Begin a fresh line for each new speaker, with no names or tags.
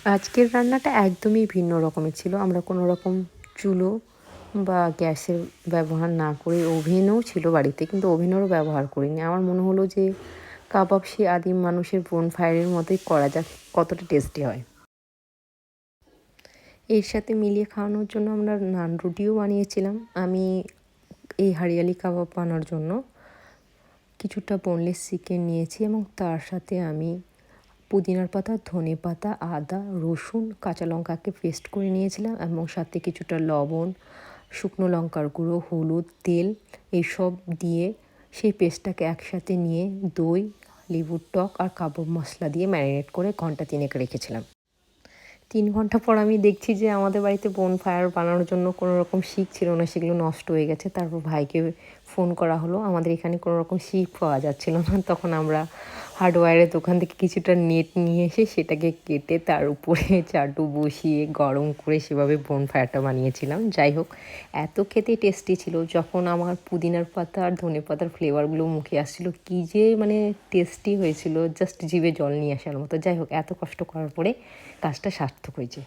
আজকের রান্নাটা একদমই ভিন্ন রকমের ছিল। আমরা কোনো রকম চুলো বা গ্যাসের ব্যবহার না করে ওভেনও ছিল বাড়িতে, কিন্তু ওভেনেরও ব্যবহার করিনি। আমার মনে হলো যে কাবাব সেই আদিম মানুষের বোনফায়ারের মতোই করা যাক, কতটা টেস্টি হয়। এর সাথে মিলিয়ে খাওয়ানোর জন্য আমরা নান রুটিও বানিয়েছিলাম। আমি এই হরিয়ালি কাবাব বানানোর জন্য কিছুটা বোনলেস চিকেন নিয়েছি এবং তার সাথে আমি পুদিনার পাতা, ধনেপাতা, আদা, রসুন, কাঁচা লঙ্কাকে পেস্ট করে নিয়েছিলাম এবং সাথে কিছুটা লবণ, শুকনো লঙ্কার গুঁড়ো, হলুদ, তেল এইসব দিয়ে সেই পেস্টটাকে একসাথে নিয়ে দই, লেবুর টক আর কাবাব মশলা দিয়ে ম্যারিনেট করে ঘন্টা 3 রেখেছিলাম। 3 ঘন্টা পর আমি দেখছি যে আমাদের বাড়িতে বোনফায়ার বানানোর জন্য কোনো রকম শিক ছিল না, সেগুলো নষ্ট হয়ে গেছে। তারপর ভাইকে ফোন করা হলো। আমাদের এখানে কোনো রকম শিক পাওয়া যাচ্ছিল না। তখন আমরা হার্ডওয়্যারের দোকান থেকে কিছুটা নেট নিয়ে এসে সেটাকে কেটে তার উপরে চাটু বসিয়ে গরম করে সেভাবে বোনফায়ারটা বানিয়েছিলাম। যাই হোক, এত খেতে টেস্টি ছিল। যখন আমার পুদিনার পাতা আর ধনেপাতার ফ্লেভারগুলো মুখে আসছিল, কী যে মানে টেস্টি হয়েছিল, জাস্ট জিভে জল নিয়ে আসার মতো। যাই হোক, এত কষ্ট করার পরে কাজটা সার্থক হয়েছে।